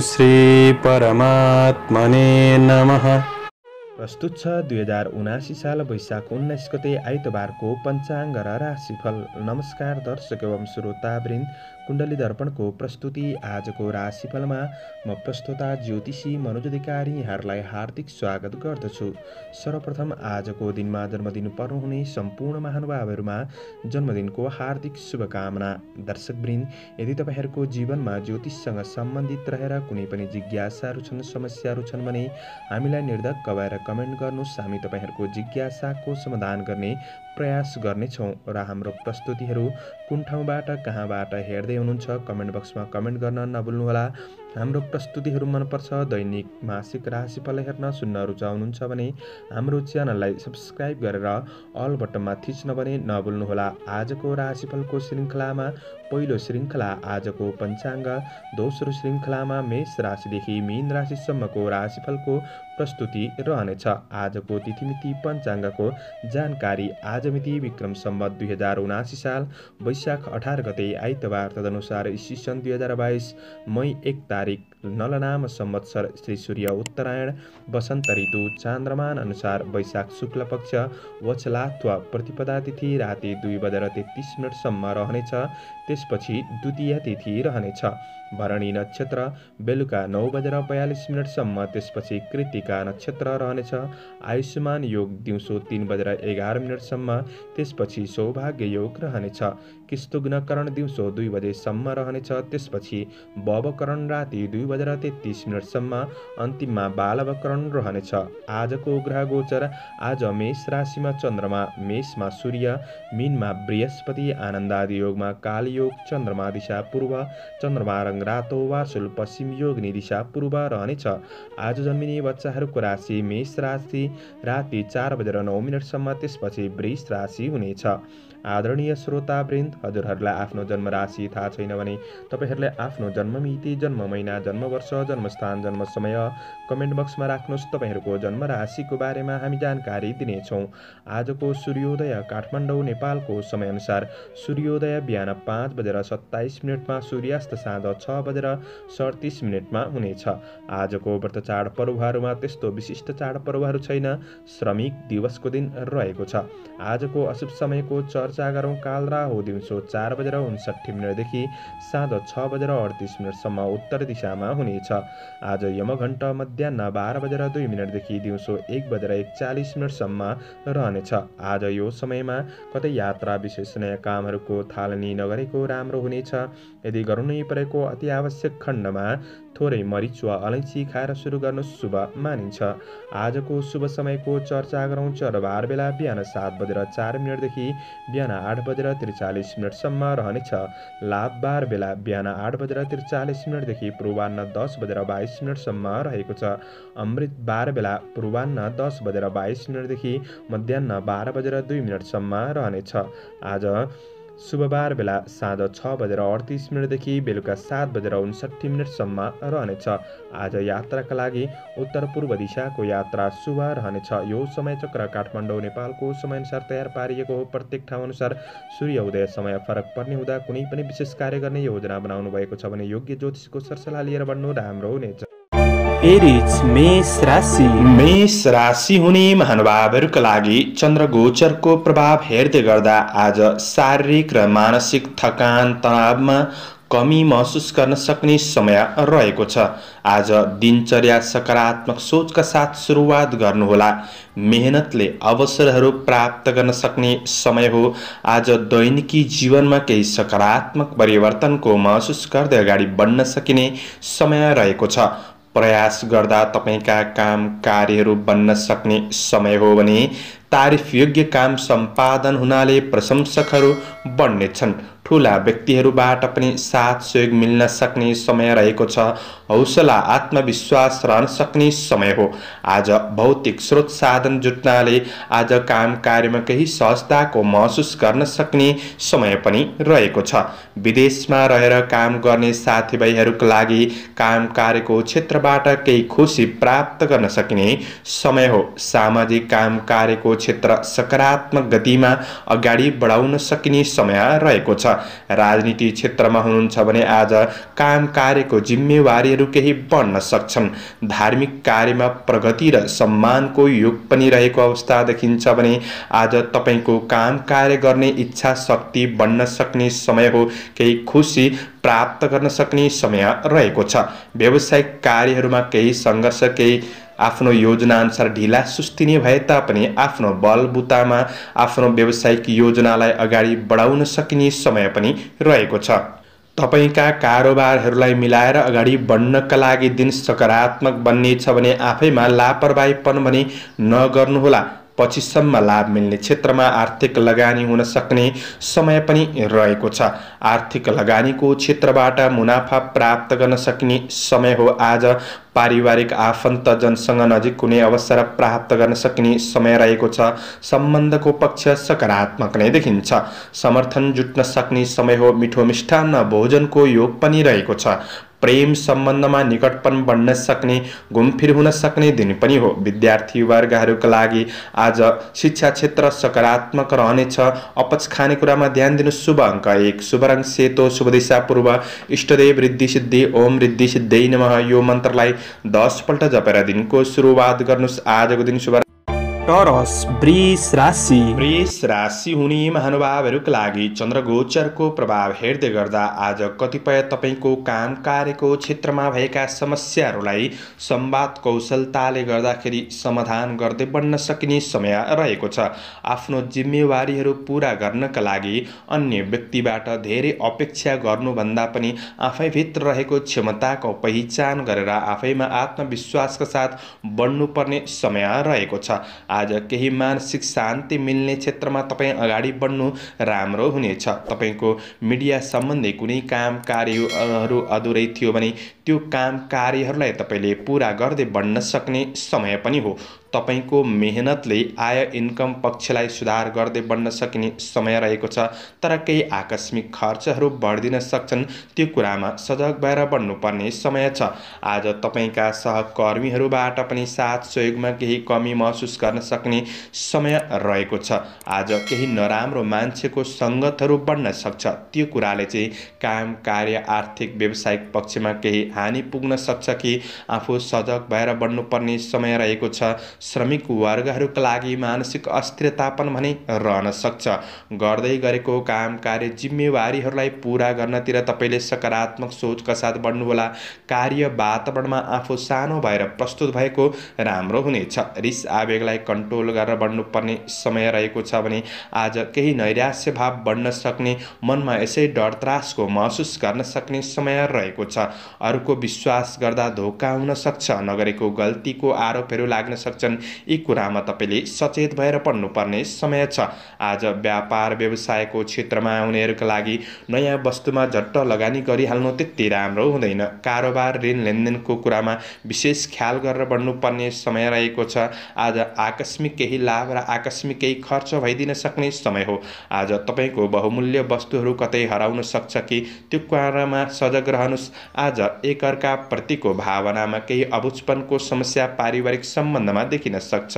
श्री परमात्मने नमः। प्रस्तुत छ 2079 साल वैशाख 19 गते आइतबारको पञ्चाङ्ग र राशिफल। नमस्कार दर्शक एवं श्रोतावृन्द, कुण्डली दर्पणको प्रस्तुति आजको राशिफलमा म प्रस्तोता ज्योतिषी मनोज अधिकारी यहाँहरूलाई हार्दिक स्वागत गर्दछु। सर्वप्रथम आजको दिनमा जन्मदिन पर्नुहुने सम्पूर्ण महानुभावहरूमा जन्मदिनको हार्दिक शुभकामना। दर्शकवृन्द, यदि तपाईँहरूको जीवनमा ज्योतिषसँग सम्बन्धित रहेर कुनै पनि जिज्ञासाहरू छन्, समस्याहरू छन् भने हामीलाई निर्धक्क भएर कमेन्ट गर्नुहोस्। हामी तपाईँहरूको जिज्ञासाको समाधान गर्ने प्रयास गर्नेछौँ र हाम्रो प्रस्तुतिहरू कुन ठाउँबाट कहाँबाट हेर्दै हुनुहुन्छ कमेन्ट बक्समा कमेन्ट गर्न नभुल्नुहोला। हाम्रो प्रस्तुतिहरू मनपर्छ, दैनिक मासिक राशिफल हेर्न सुन्न रुचाउनुहुन्छ भने हाम्रो च्यानललाई सब्सक्राइब गरेर अल बटनमा थिच्न पनि नभुल्नुहोला। आजको राशिफलको श्रृङ्खलामा पहिलो श्रृङ्खला आजको पञ्चाङ्ग, दोस्रो श्रृङ्खलामा मेष राशिदेखि मीन राशिसम्मको राशिफलको प्रस्तुति रहनेछ। आजको तिथिमिति पञ्चाङ्गको जानकारी। आज मिति विक्रम सम्वत 2079 साल वैशाख 18 गते आइतबार, तदनुसार ईस्वी सन् 2022 मई 1 तारिक, नलनाम संवत्सर श्री सूर्य उत्तरायण वसन्त ऋतु, चान्द्रमान अनुसार वैशाख शुक्ल पक्ष वचलात्व प्रतिपदा तिथि राति 2:33 रहनेछ। त्यसपछि द्वितीय तिथि रहनेछ। भरणी नक्षत्र बेलुका 9:42 त्यसपछि कृत्तिका नक्षत्र रहनेछ। आयुष्मान योग दिउँसो 3:11 त्यसपछि सौभाग्य योग रहनेछ। किस्तुघ्नकरण दिउँसो 2 बजेसम्म रहनेछ। त्यसपछि भवकरण राति 2:33 अन्तिममा बालवकरण रहनेछ। आजको ग्रह गोचर। आज मेष राशिमा चन्द्रमा, मेषमा सूर्य, मीनमा बृहस्पति, आनन्दादि योगमा कालयोग, चन्द्रमा दिशा पूर्व, चन्द्रमा रङ रातो वासुल पश्चिम, योगिनी दिशा पूर्व रहनेछ। आज जन्मिने बच्चाहरूको राशि मेष राशि राति 4:09 त्यसपछि वृष राशि हुनेछ। आदरणीय श्रोतावृन्द, हजुरहरूलाई आफ्नो जन्म राशि थाहा छैन भने तपाईँहरूले आफ्नो जन्म मिति, जन्म महिना, जन्म वर्ष, जन्मस्थान, जन्म समय कमेन्ट बक्समा राख्नुहोस्। तपाईँहरूको जन्म राशिको बारेमा हामी जानकारी दिनेछौँ। आजको सूर्योदय काठमाडौँ नेपालको समयअनुसार सूर्योदय बिहान 5:27 सूर्यास्त साँझ 6:37 हुनेछ। आजको व्रत चाड पर्वहरूमा त्यस्तो विशिष्ट चाड पर्वहरू छैन। श्रमिक दिवसको दिन रहेको छ। आजको अशुभ समयको चर्चा गरौँ। काल राहु दिउँसो 4:59 साँझ 6:38 उत्तर दिशामा हुनेछ। आज यमघण्ट मध्याह्न 12:02 दिउँसो 1:41 रहनेछ। आज यो समयमा कतै यात्रा विशेष नयाँ कामहरूको थालनी नगरेको राम्रो हुनेछ। यदि गर्नै परेको अति आवश्यक खण्डमा थोरै मरिच वा अलैँची खाएर सुरु गर्नु शुभ मानिन्छ। आजको शुभ समयको चर्चा गरौँ। चरबार बेला बिहान 7:04 बिहान 8:43 रहनेछ। लाभबार बेला बिहान 8:43 पूर्वाह्न 10:22 रहेको छ। अमृत बार बेला पूर्वाह्न 10:22 मध्याह्न 12:02 रहनेछ। आज शुभबार बेला साँझ 6:38 बेलुका 7:59 रहनेछ। आज यात्राका लागि उत्तर पूर्व दिशाको यात्रा शुभ रहनेछ। यो समय चक्र काठमाडौँ नेपालको समयअनुसार तयार पारिएको हो। प्रत्येक ठाउँ अनुसार सूर्य उदय समय फरक पर्ने हुँदा कुनै पनि विशेष कार्य गर्ने योजना बनाउनु भएको छ भने योग्य ज्योतिषको सरसल्लाह लिएर बढ्नु राम्रो हुनेछ। एरिज मेष राशि। मेष राशि हुने महानुभावहरूका लागि चन्द्र गोचरको प्रभाव हेर्दै गर्दा आज शारीरिक र मानसिक थकान तनावमा कमी महसुस गर्न सक्ने समय रहेको छ। आज दिनचर्या सकारात्मक सोचका साथ सुरुवात गर्नुहोला। मेहनतले अवसरहरू प्राप्त गर्न सक्ने समय हो। आज दैनिकी जीवनमा केही सकारात्मक परिवर्तनको महसुस गर्दै अगाडि बढ्न सकिने समय रहेको छ। प्रयास गर्दा तपाईँका काम कार्यहरू बन्न सक्ने समय हो भने तारिफयोग्य काम सम्पादन हुनाले प्रशंसकहरू बढ्नेछन्। ठुला व्यक्तिहरूबाट पनि साथ सहयोग मिल्न सक्ने समय रहेको छ। हौसला आत्मविश्वास रहन सक्ने समय हो। आज भौतिक स्रोत साधन जुट्नाले आज काम कार्यमा केही सहजताको महसुस गर्न सक्ने समय पनि रहेको छ। विदेशमा रहेर काम गर्ने साथीभाइहरूका लागि काम कार्यको क्षेत्रबाट केही खुसी प्राप्त गर्न सकिने समय हो। सामाजिक काम कार्यको क्षेत्र सकारात्मक गतिमा अगाडि बढाउन सकिने समय रहेको छ। राजनीति क्षेत्रमा हुनुहुन्छ भने आज काम कार्यको जिम्मेवारीहरू केही बढ्न सक्छन्। धार्मिक कार्यमा प्रगति र सम्मानको योग पनि रहेको अवस्था देखिन्छ भने आज तपाईको काम कार्य गर्ने इच्छा शक्ति बढ्न सक्ने समय हो। केही खुसी प्राप्त गर्न सक्ने समय रहेको छ। व्यावसायिक कार्यहरूमा केही सङ्घर्ष, केही आफ्नो योजना अनुसार ढिला सुस्तिने भए तापनि आफ्नो बलबुतामा आफ्नो व्यावसायिक योजनालाई अगाडि बढाउन सकिने समय पनि रहेको छ। तपाईका कारोबारहरूलाई मिलाएर अगाडि बढ्नका लागि दिन सकारात्मक बन्नेछ भने आफैमा लापरवाहीपन भने नगर्नुहोला। पछिसम्म लाभ मिल्ने क्षेत्रमा आर्थिक लगानी हुन सक्ने समय पनि रहेको छ। आर्थिक लगानीको क्षेत्रबाट मुनाफा प्राप्त गर्न सकिने समय हो। आज पारिवारिक आफन्तजनसँग नजिक हुने अवसर प्राप्त गर्न सकिने समय रहेको छ। सम्बन्धको पक्ष सकारात्मक नै देखिन्छ। समर्थन जुट्न सक्ने समय हो। मिठो मिष्टान्न भोजनको योग पनि रहेको छ। प्रेम सम्बन्धमा निकटपन बढ्न सक्ने, घुमफिर हुन सक्ने दिन पनि हो। विद्यार्थी वर्गहरूका लागि आज शिक्षा क्षेत्र सकारात्मक रहनेछ। अपच खाने कुरामा ध्यान दिनु। शुभ अङ्क 1, शुभ रङ सेतो, शुभ दिशा पूर्व, इष्टदेव रिद्धि सिद्धि ओम रिद्धि सिद्धै नमः यो मन्त्रलाई 10 पल्ट जपेर दिनको सुरुवात गर्नुस्। आजको दिन शुभ टोरस वृष राशि। वृष राशि हुने महानुभावहरूका लागि चन्द्रगोचरको प्रभाव हेर्दै गर्दा आज कतिपय तपाईको काम कार्यको क्षेत्रमा भएका समस्याहरूलाई संवाद कौशलताले गर्दाखेरि समाधान गर्दै बढ्न सकिने समय रहेको छ। आफ्नो जिम्मेवारीहरू पूरा गर्नका लागि अन्य व्यक्तिबाट धेरै अपेक्षा गर्नुभन्दा पनि आफैभित्र रहेको क्षमताको पहिचान गरेर आफैमा आत्मविश्वासका साथ बढ्नुपर्ने समय रहेको छ। आज केही मानसिक शान्ति मिल्ने क्षेत्रमा तपाईँ अगाडि बढ्नु राम्रो हुनेछ। तपाईको मिडिया सम्बन्धी कुनै काम कार्यहरू अधुरै थियो भने त्यो काम कार्यहरूलाई तपाईले पूरा गर्दै बढ्न सक्ने समय पनि हो। तपाईको मेहनतले आय इन्कम पक्षलाई सुधार गर्दै बढ्न सकिने समय रहेको छ। तर केही आकस्मिक खर्चहरू बढ्दिन सक्छन्। त्यो कुरामा सजग भएर बढ्नुपर्ने समय छ। आज तपाईका सहकर्मीहरूबाट पनि साथ सहयोगमा केही कमी महसुस गर्न सक्ने समय रहेको छ। आज केही नराम्रो मान्छेको सङ्गतहरू बढ्न सक्छ। त्यो कुराले चाहिँ काम कार्य आर्थिक व्यावसायिक पक्षमा केही हानि पुग्न सक्छ कि आफू सजग भएर बढ्नुपर्ने समय रहेको छ। श्रमिक वर्गहरूका लागि मानसिक अस्थिरतापन भने रहन सक्छ। गर्दै गरेको काम कार्य जिम्मेवारीहरूलाई पूरा गर्नतिर तपाईले सकारात्मक सोचका साथ बढ्नुहोला। कार्य वातावरणमा आफू सानो भएर प्रस्तुत भएको राम्रो हुनेछ। रिस आवेगलाई कन्ट्रोल गरेर बढ्नुपर्ने समय रहेको छ भने आज केही नैराश्य भाव बढ्न सक्ने, मनमा यसै डर त्रासको महसुस गर्न सक्ने समय रहेको छ। अरूको विश्वास गर्दा धोका हुन सक्छ। नगरेको गल्तीको आरोपहरू लाग्न सक्छन्। यी कुरामा तपाईले सचेत भएर पढ्नुपर्ने समय छ। आज व्यापार व्यवसायको क्षेत्रमा उनीहरूका लागि नयाँ वस्तुमा झट्ट लगानी गरिहाल्नु त्यति राम्रो हुँदैन। कारोबार ऋण लेनदेनको कुरामा विशेष ख्याल गरेर बढ्नुपर्ने समय रहेको छ। आज आकस्मिक केही लाभ र आकस्मिक केही खर्च भइदिन सक्ने समय हो। आज तपाईको बहुमूल्य वस्तुहरू कतै हराउन सक्छ कि त्यो कुरामा सजग रहनुहोस्। आज एकअर्का प्रतिको भावनामा केही अबुझपनको समस्या पारिवारिक सम्बन्धमा देखिन सक्छ।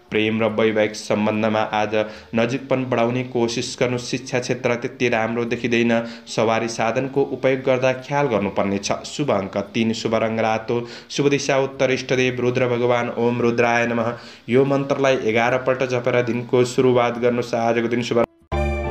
प्रेम र वैवाहिक सम्बन्धमा आज नजिकपन बढाउने कोसिस गर्नु। शिक्षा क्षेत्र त्यति राम्रो देखिँदैन। सवारी साधनको उपयोग गर्दा ख्याल गर्नुपर्ने छ। शुभ अङ्क 3, शुभ रङ रातो, शुभ दिशा उत्तर, इष्टदेव रुद्र भगवान ओम रुद्राय नमः यो मन्त्रलाई 11 पल्ट जपेर दिनको सुरुवात गर्नुहोस्। आजको दिन शुभ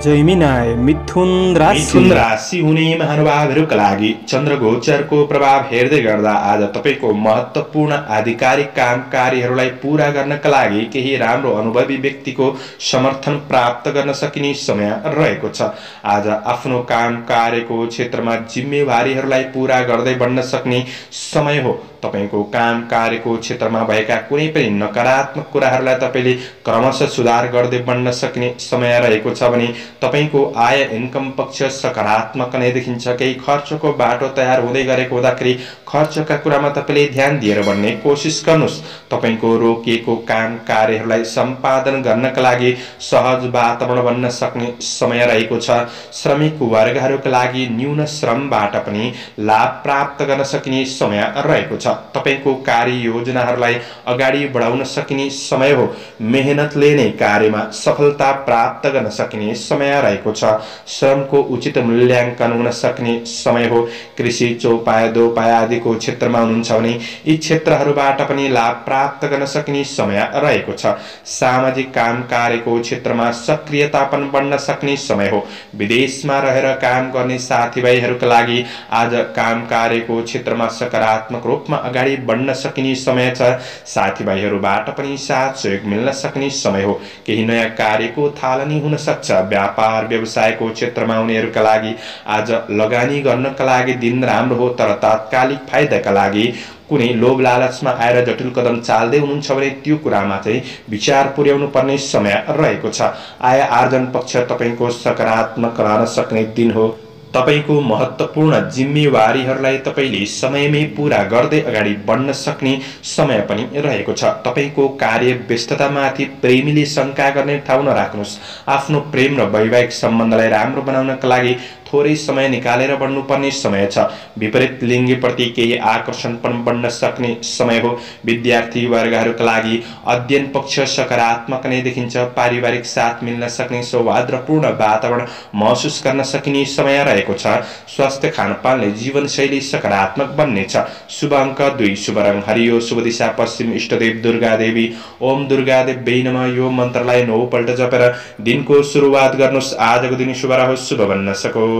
जैमिनाय मिथुन राशि। मिथुन राशि हुने महानुभावहरूका लागि चन्द्रगोचरको प्रभाव हेर्दै गर्दा आज तपाईको महत्त्वपूर्ण आधिकारिक काम कार्यहरूलाई पूरा गर्नका लागि केही राम्रो अनुभवी व्यक्तिको समर्थन प्राप्त गर्न सकिने समय रहेको छ। आज आफ्नो काम कार्यको क्षेत्रमा जिम्मेवारीहरूलाई पूरा गर्दै बढ्न सक्ने समय हो। तपाईको काम कार्यको क्षेत्रमा भएका कुनै पनि नकारात्मक कुराहरूलाई तपाईले क्रमशः सुधार गर्दै बढ्न सक्ने समय रहेको छ भने तपाईको आय इन्कम पक्ष सकारात्मक नै देखिन्छ। केही खर्चको बाटो तयार हुँदै गरेको हुँदाखेरि खर्चका कुरामा तपाईले ध्यान दिएर बढ्ने कोसिस गर्नुहोस्। तपाईको रोकिएको काम कार्यहरूलाई सम्पादन गर्नका लागि सहज वातावरण बन्न सक्ने समय रहेको छ। श्रमिक वर्गहरूका लागि न्यून श्रमबाट पनि लाभ प्राप्त गर्न सकिने समय रहेको छ। तपाईको कार्ययोजनाहरूलाई अगाडि बढाउन सकिने समय हो। मेहनतले नै कार्यमा सफलता प्राप्त गर्न सकिने समय रहेको छ। श्रमको उचित मूल्याङ्कन हुन सक्ने समय हो। कृषि, चौपाया, दोपाया आदिको क्षेत्रमा हुनुहुन्छ भने यी क्षेत्रहरूबाट पनि लाभ प्राप्त गर्न सकिने समय रहेको छ। सामाजिक काम कार्यको क्षेत्रमा सक्रियता पनि बढ्न सक्ने समय हो। विदेशमा रहेर काम गर्ने साथीभाइहरूका लागि आज काम कार्यको क्षेत्रमा सकारात्मक रूपमा अगाडि बढ्न सकिने समय छ। साथीभाइहरूबाट पनि साथ सहयोग मिल्न सक्ने समय हो। केही नयाँ कार्यको थालनी हुन सक्छ। व्यापार व्यवसायको क्षेत्रमा उनीहरूका लागि आज लगानी गर्नका लागि दिन राम्रो हो, तर तात्कालिक फाइदाका लागि कुनै लोभ लालचमा आएर जटिल कदम चाल्दै हुनुहुन्छ भने त्यो कुरामा चाहिँ विचार पुर्याउनु पर्ने समय रहेको छ। आय आर्जन पक्ष तपाईको सकारात्मक रहन सक्ने दिन हो। तपाईको महत्त्वपूर्ण जिम्मेवारीहरूलाई तपाईले समयमै पूरा गर्दै अगाडि बढ्न सक्ने समय पनि रहेको छ। तपाईको कार्य व्यस्ततामाथि प्रेमीले शंका गर्ने ठाउँ नराख्नुहोस्। आफ्नो प्रेम र वैवाहिक सम्बन्धलाई राम्रो बनाउनका लागि थोरै समय निकालेर बढ्नुपर्ने समय छ। विपरीत लिङ्गप्रति केही आकर्षण पनि बढ्न सक्ने समय हो। विद्यार्थी वर्गहरूका लागि अध्ययन पक्ष सकारात्मक नै देखिन्छ। पारिवारिक साथ मिल्न सक्ने सौहार्दपूर्ण वातावरण महसुस गर्न सकिने समय रहेको छ। स्वास्थ्य खानपानले जीवनशैली सकारात्मक बन्नेछ। शुभ अङ्क 2, शुभ रङ हरियो, शुभ दिशा पश्चिम, इष्टदेव दुर्गा देवी। ओम दुर्गा देवी नमः। यो मन्त्रलाई 9 पल्ट जपेर दिनको सुरुवात गर्नुहोस्। आजको दिन शुभ रहोस्, शुभ बन्न सकोस्।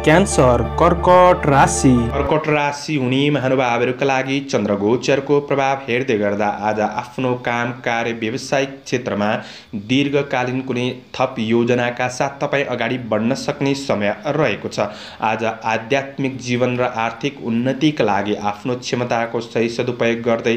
क्यान्सर, कर्कट राशि। कर्कट राशि हुने महानुभावहरूका लागि चन्द्रगोचरको प्रभाव हेर्दै गर्दा आज आफ्नो काम कार्य व्यवसायिक क्षेत्रमा दीर्घकालीन कुनै थप योजनाका साथ तपाईँ अगाडि बढ्न सक्ने समय रहेको छ। आज आध्यात्मिक जीवन र आर्थिक उन्नतिका लागि आफ्नो क्षमताको सही सदुपयोग गर्दै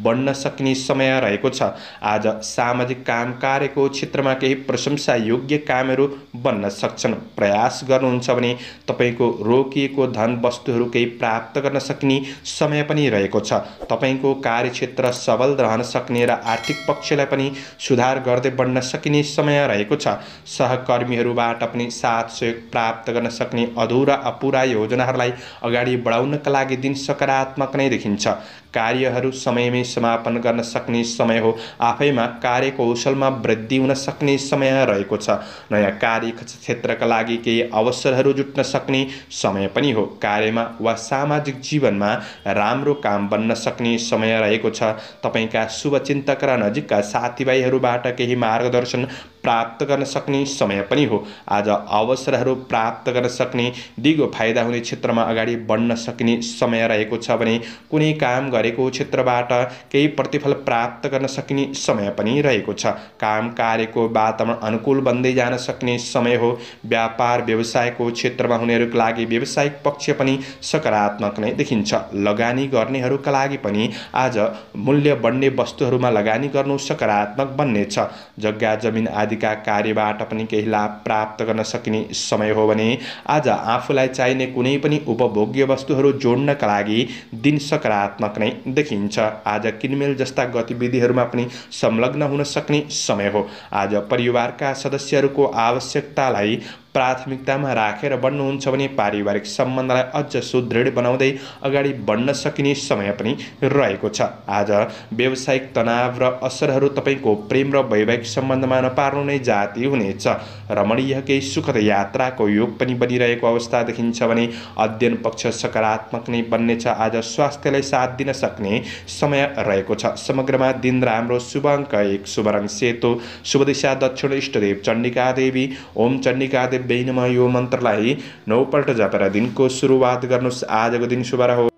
बढ्न सक्ने समय रहेको छ। आज सामाजिक काम कार्यको क्षेत्रमा केही प्रशंसा योग्य कामहरू बन्न सक्छन्। प्रयास गर्नुहुन्छ भने तपाईको रोकिएको धन वस्तुहरू केही प्राप्त गर्न सकिने समय पनि रहेको छ। तपाईको कार्यक्षेत्र सबल रहन सक्ने र आर्थिक पक्षलाई पनि सुधार गर्दै बढ्न सकिने समय रहेको छ। सहकर्मीहरूबाट पनि साथ सहयोग प्राप्त गर्न सक्ने अधुरा अपुरा योजनाहरूलाई अगाडि बढाउनका लागि दिन सकारात्मक नै देखिन्छ। कार्यहरू समयमै समापन गर्न सक्ने समय हो। आफैमा कार्यकौशलमा वृद्धि हुन सक्ने समय रहेको छ। नयाँ कार्य क्षेत्रका लागि केही अवसरहरू जुट्न सक्ने समय पनि हो। कार्यमा वा सामाजिक जीवनमा राम्रो काम बन्न सक्ने समय रहेको छ। तपाईका शुभचिन्तक र नजिकका साथीभाइहरूबाट केही मार्गदर्शन प्राप्त गर्न सक्ने समय पनि हो। आज अवसरहरू प्राप्त गर्न सक्ने, दिगो फाइदा हुने क्षेत्रमा अगाडि बढ्न सकिने समय रहेको छ भने कुनै काम गरेको क्षेत्रबाट केही प्रतिफल प्राप्त गर्न सकिने समय पनि रहेको छ। काम कार्यको वातावरण अनुकूल बन्दै जान सक्ने समय हो। व्यापार व्यवसायको क्षेत्रमा हुनेहरूका लागि व्यावसायिक पक्ष पनि सकारात्मक नै देखिन्छ। लगानी गर्नेहरूका लागि पनि आज मूल्य बढ्ने वस्तुहरूमा लगानी गर्नु सकारात्मक बन्नेछ। जग्गा जमिन आदिका कार्यबाट पनि केही लाभ प्राप्त गर्न सकिने समय हो भने आज आफूलाई चाहिने कुनै पनि उपभोग्य वस्तुहरू जोड्नका लागि दिन सकारात्मक नै देखिन्छ। आज किनमेल जस्ता गतिविधिहरूमा पनि संलग्न हुन सक्ने समय हो। आज परिवारका सदस्यहरूको आवश्यकतालाई प्राथमिकतामा राखेर बढ्नुहुन्छ भने पारिवारिक सम्बन्धलाई अझ सुदृढ बनाउँदै अगाडि बढ्न सकिने समय पनि रहेको छ। आज व्यावसायिक तनाव र असरहरू तपाईको प्रेम र वैवाहिक सम्बन्धमा नपार्नु नै जाती हुनेछ। रमणीय केही सुखद यात्राको योग पनि बनिरहेको अवस्था देखिन्छ भने अध्ययन पक्ष सकारात्मक नै बन्नेछ। आज स्वास्थ्यलाई साथ दिन सक्ने समय रहेको छ। समग्रमा दिन राम्रो। शुभ अङ्क 1, शुभ रङ सेतो, शुभ दिशा दक्षिण, इष्टदेव चण्डिका देवी। ओम चण्डिका देवी नमः। यो मन्त्रलाई 9 पल्ट जपेर दिनको सुरुवात गर्नुहोस्। आजको दिन शुभ रहोस्।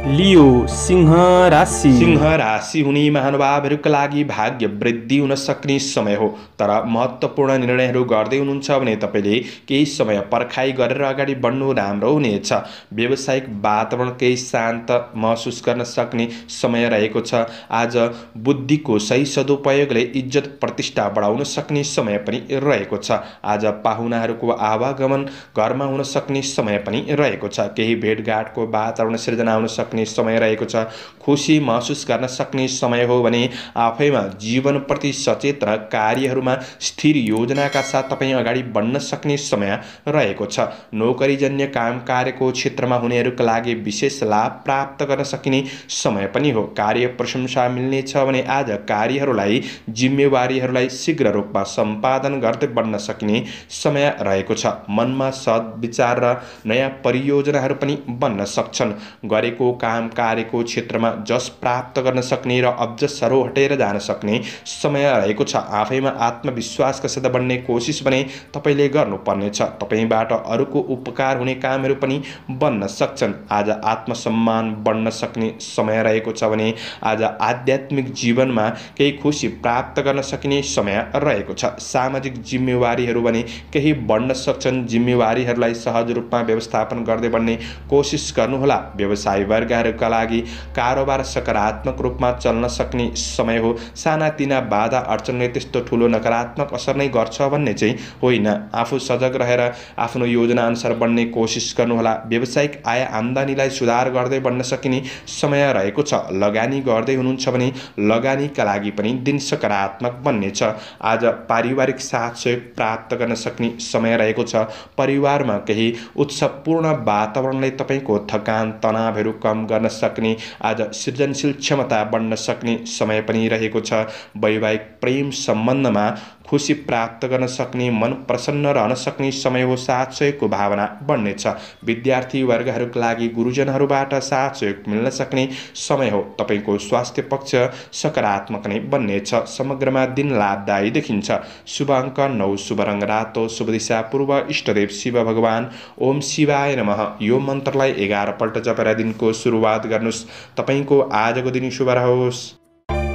लियो, सिंह राशि। सिंह राशि हुने महानुभावहरूका लागि भाग्य वृद्धि हुन सक्ने समय हो। तर महत्त्वपूर्ण निर्णयहरू गर्दै हुनुहुन्छ भने तपाईले केही समय पर्खाइ गरेर अगाडि बढ्नु राम्रो हुनेछ। व्यावसायिक वातावरण केही शान्त महसुस गर्न सक्ने समय रहेको छ। आज बुद्धिको सही सदुपयोगले इज्जत प्रतिष्ठा बढाउन सक्ने समय पनि रहेको छ। आज पाहुनाहरूको आवागमन घरमा हुन सक्ने समय पनि रहेको छ। केही भेटघाटको वातावरण सिर्जना हुन सक्ने सक्ने समय रहेको छ। खुसी महसुस गर्न सक्ने समय हो भने आफैमा जीवनप्रति सचेत र कार्यहरूमा स्थिर योजनाका साथ तपाईँ अगाडि बढ्न सक्ने समय रहेको छ। नोकरीजन्य काम कार्यको क्षेत्रमा हुनेहरूका लागि विशेष लाभ प्राप्त गर्न सकिने समय पनि हो। कार्य प्रशंसा मिल्नेछ भने आज कार्यहरूलाई जिम्मेवारीहरूलाई शीघ्र रूपमा सम्पादन गर्दै बढ्न सकिने समय रहेको छ। मनमा सद्विचार र नयाँ परियोजनाहरू पनि बन्न सक्छन्। गरेको काम कार्यको क्षेत्रमा जस प्राप्त गर्न सक्ने र अब्जसहरू हटेर जान सक्ने समय रहेको छ। आफैमा आत्मविश्वासका साथ बढ्ने कोसिस भने तपाईँले गर्नुपर्नेछ। तपाईँबाट अरूको उपकार हुने कामहरू पनि बन्न सक्छन्। आज आत्मसम्मान बढ्न सक्ने समय रहेको छ भने आज आध्यात्मिक जीवनमा केही खुसी प्राप्त गर्न सकिने समय रहेको छ। सामाजिक जिम्मेवारीहरू भने केही बढ्न सक्छन्। जिम्मेवारीहरूलाई सहज रूपमा व्यवस्थापन गर्दै बढ्ने कोसिस गर्नुहोला। व्यवसायी वर्गहरूका लागि कारोबार सकारात्मक रूपमा चल्न सक्ने समय हो। सानातिना बाधा अडचनले त्यस्तो ठुलो नकारात्मक असर नै गर्छ भन्ने चाहिँ होइन। आफू सजग रहेर आफ्नो योजना अनुसार बढ्ने कोसिस गर्नुहोला। व्यावसायिक आय आम्दानीलाई सुधार गर्दै बढ्न सकिने समय रहेको छ। लगानी गर्दै हुनुहुन्छ भने लगानीका लागि पनि दिन सकारात्मक बन्नेछ। आज पारिवारिक साथ सहयोग प्राप्त गर्न सक्ने समय रहेको छ। परिवारमा केही उत्सवपूर्ण वातावरणले तपाईँको थकान तनावहरू कम गर्न सक्ने आज सृजनशील क्षमता बढ्न सक्ने समय पनि रहेको छ। वैवाहिक प्रेम सम्बन्धमा खुसी प्राप्त गर्न सक्ने मन प्रसन्न रहन सक्ने समय हो। साथ सहयोगको भावना बढ्नेछ। विद्यार्थी वर्गहरूका लागि गुरुजनहरूबाट साथ सहयोग मिल्न सक्ने समय हो। तपाईँको स्वास्थ्य पक्ष सकारात्मक नै बन्नेछ। समग्रमा दिन लाभदायी देखिन्छ। शुभ अङ्क 9, शुभ रङ रातो, शुभ दिशा पूर्व, इष्टदेव शिव भगवान। ओम शिवाय नमः। यो मन्त्रलाई 11 पल्ट जपेर दिनको सुरुवात गर्नुहोस्। तपाईँको आजको दिन शुभ रहोस्।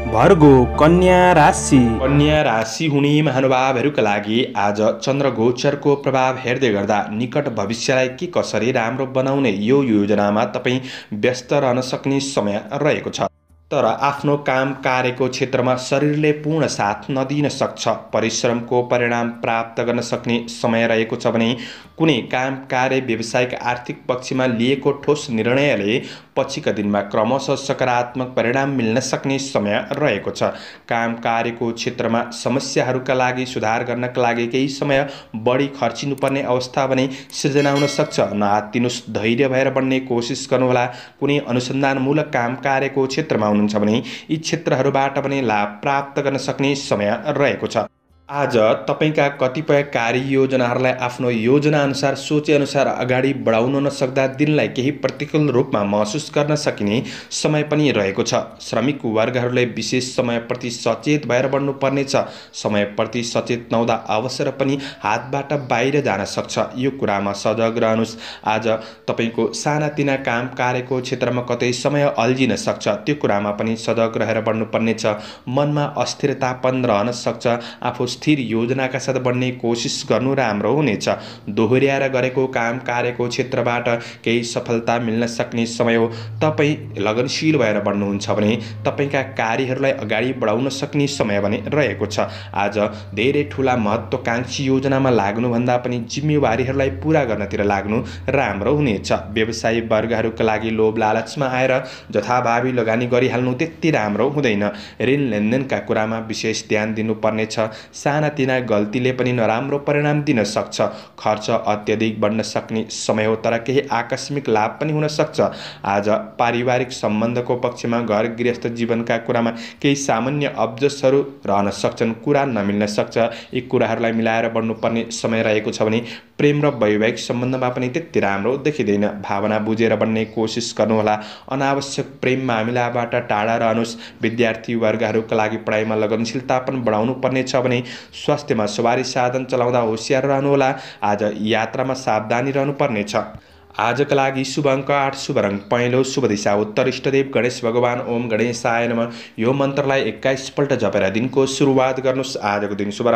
भर्गो कन्या राशि। कन्या राशि हुने महानुभावहरूका लागि आज चन्द्र गोचरको प्रभाव हेर्दै गर्दा निकट भविष्यलाई के कसरी राम्रो बनाउने यो योजनामा तपाईँ व्यस्त रहन सक्ने समय रहेको छ। तर आफ्नो काम कार्यको क्षेत्रमा शरीरले पूर्ण साथ नदिन सक्छ। परिश्रमको परिणाम प्राप्त गर्न सक्ने समय रहेको छ भने कुनै काम कार्य व्यावसायिक आर्थिक पक्षमा लिएको ठोस निर्णयले पछिका दिनमा क्रमशः सकारात्मक परिणाम मिल्न सक्ने समय रहेको छ। काम कार्यको क्षेत्रमा समस्याहरूका लागि सुधार गर्नका लागि केही समय बढी खर्चिनुपर्ने अवस्था भने सिर्जना हुन सक्छ। नआत्तिनुस्, धैर्य भएर बढ्ने कोसिस गर्नुहोला। कुनै अनुसन्धानमूलक काम कार्यको क्षेत्रमा हुनुहुन्छ भने यी क्षेत्रहरूबाट पनि लाभ प्राप्त गर्न सक्ने समय रहेको छ। आज तपाईका कतिपय कार्ययोजनाहरूलाई आफ्नो योजनाअनुसार सोचेअनुसार अगाडि बढाउन नसक्दा दिनलाई केही प्रतिकूल रूपमा महसुस गर्न सकिने समय पनि रहेको छ। श्रमिक वर्गहरूले विशेष समयप्रति सचेत भएर बढ्नुपर्नेछ। समयप्रति सचेत नहुँदा अवसर पनि हातबाट बाहिर जान सक्छ। यो कुरामा सजग रहनुहोस्। आज तपाईको सानातिना काम कार्यको क्षेत्रमा कतै समय अल्झिन सक्छ। त्यो कुरामा पनि सजग रहेर बढ्नुपर्नेछ। मनमा अस्थिरतापन रहन सक्छ। आफू स्थिर योजनाका साथ बढ्ने कोसिस गर्नु राम्रो हुनेछ। दोहोर्याएर गरेको काम कार्यको क्षेत्रबाट केही सफलता मिल्न सक्ने समय हो। तपाईँ लगनशील भएर बढ्नुहुन्छ भने तपाईँका कार्यहरूलाई अगाडि बढाउन सक्ने समय भने रहेको छ। आज धेरै ठुला महत्त्वकांक्षी योजनामा लाग्नुभन्दा पनि जिम्मेवारीहरूलाई पूरा गर्नतिर लाग्नु राम्रो हुनेछ। व्यवसायी वर्गहरूका लागि लोभ लालचमा आएर जथाभावी लगानी गरिहाल्नु त्यति राम्रो हुँदैन। ऋण लेनदेनका कुरामा विशेष ध्यान दिनुपर्नेछ। सानातिना गल्तीले पनि नराम्रो परिणाम दिन सक्छ। खर्च अत्यधिक बढ्न सक्ने समय हो, तर केही आकस्मिक लाभ पनि हुन सक्छ। आज पारिवारिक सम्बन्धको पक्षमा घर गृहस्थ जीवनका कुरामा केही सामान्य अब्जसहरू रहन सक्छन्। कुरा नमिल्न सक्छ। यी कुराहरूलाई मिलाएर बढ्नुपर्ने समय रहेको छ भने प्रेम र वैवाहिक सम्बन्धमा पनि त्यति राम्रो देखिँदैन। भावना बुझेर बढ्ने कोसिस गर्नुहोला। अनावश्यक प्रेम मामिलाबाट टाढा रहनुहोस्। विद्यार्थी वर्गहरूका लागि पढाइमा लगनशीलता पनि बढाउनु पर्नेछ भने स्वास्थ्यमा सवारी साधन चलाउँदा होसियार रहनुहोला। आज यात्रामा सावधानी रहनुपर्नेछ। आजका लागि शुभ अङ्क 8, शुभ रङ पहेँलो, शुभ दिशा उत्तर, इष्टदेव गणेश भगवान। ओम गणेशाय नमः। यो मन्त्रलाई 21 पल्ट जपेर दिनको सुरुवात गर्नुहोस्। आजको दिन शुभ।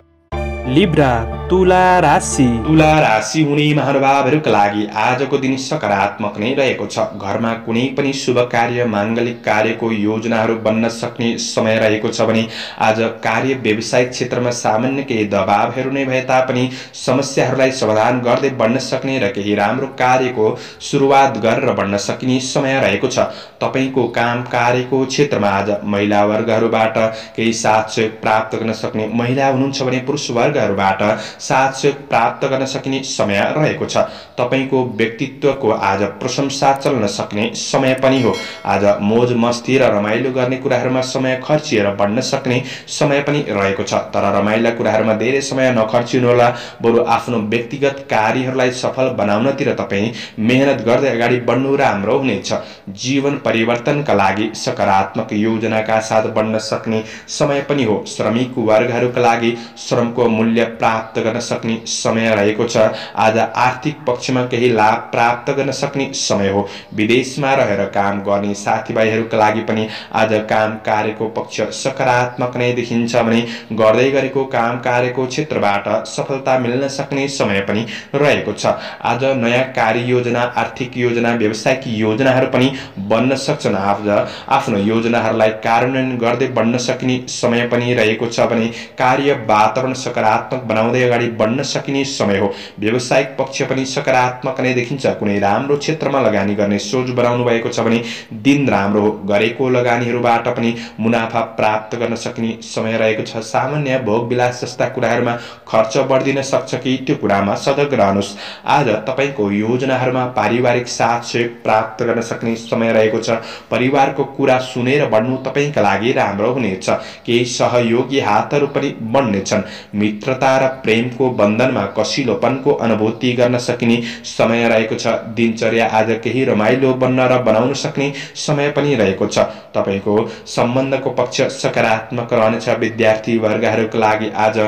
लिब्रा तुला राशि हुने महानुभावहरूका लागि आजको दिन सकारात्मक नै रहेको छ। घरमा कुनै पनि शुभ कार्य माङ्गलिक कार्यको योजनाहरू बन्न सक्ने समय रहेको छ भने आज कार्य व्यवसायिक क्षेत्रमा सामान्य केही दबावहरू नै भए तापनि समस्याहरूलाई समाधान गर्दै बढ्न सक्ने र केही राम्रो कार्यको सुरुवात गरेर बढ्न सकिने समय रहेको छ। तपाईको काम कार्यको क्षेत्रमा आज महिला वर्गहरूबाट केही साथ सहयोग प्राप्त गर्न सक्ने, महिला हुनुहुन्छ भने पुरुष वर्गहरूबाट साथ सहयोग प्राप्त गर्न सकिने समय रहेको छ। तपाईको व्यक्तित्वको आज प्रशंसा चल्न सक्ने समय पनि हो। आज मोज मस्ती र रमाइलो गर्ने कुराहरूमा समय खर्चिएर बढ्न सक्ने समय पनि रहेको छ। तर रमाइला कुराहरूमा धेरै समय नखर्चिनुहोला, बरु आफ्नो व्यक्तिगत कार्यहरूलाई सफल बनाउनतिर तपाईँ मेहनत गर्दै अगाडि बढ्नु राम्रो हुनेछ। जीवन परिवर्तनका लागि सकारात्मक योजनाका साथ बढ्न सक्ने समय पनि हो। श्रमिक वर्गहरूका लागि श्रमको मूल्य प्राप्त गर्न सक्ने समय रहेको छ। आज आर्थिक पक्षमा केही लाभ प्राप्त गर्न सक्ने समय हो। विदेशमा रहेर काम गर्ने साथीभाइहरूका लागि पनि आज काम कार्यको पक्ष सकारात्मक नै देखिन्छ भने गर्दै गरेको काम कार्यको क्षेत्रबाट सफलता मिल्न सक्ने समय पनि रहेको छ। आज नयाँ कार्य योजना, आर्थिक योजना, व्यावसायिक योजनाहरू पनि बन्न सक्छन्। आज आफ्नो योजनाहरूलाई कार्यान्वयन गर्दै बढ्न सकिने समय पनि रहेको छ भने कार्य वातावरण सकारात्मक बनाउँदै अगाडि बढ्न सकिने समय हो। व्यावसायिक पक्ष पनि सकारात्मक नै देखिन्छ। कुनै राम्रो क्षेत्रमा लगानी गर्ने सोच बनाउनु भएको छ भने दिन राम्रो हो। गरेको लगानीहरूबाट पनि मुनाफा प्राप्त गर्न सकिने समय रहेको छ। सामान्य भोग विलास जस्ता कुराहरूमा खर्च बढ्दिन सक्छ कि त्यो कुरामा सजग रहनुहोस्। आज तपाईको योजनाहरूमा पारिवारिक साथ सहयोग प्राप्त गर्न सक्ने समय रहेको छ। परिवारको कुरा सुनेर बढ्नु तपाईका लागि राम्रो हुनेछ। केही सहयोगी हातहरू पनि बढ्नेछन्। मित्रता र प्रेमको बन्धनमा कसिलोपनको अनुभूति गर्न सकिने समय रहेको छ। दिनचर्या आज केही रमाइलो बन्न र बनाउन सक्ने समय पनि रहेको छ। तपाईको सम्बन्धको पक्ष सकारात्मक रहनेछ। विद्यार्थी वर्गहरूका लागि आज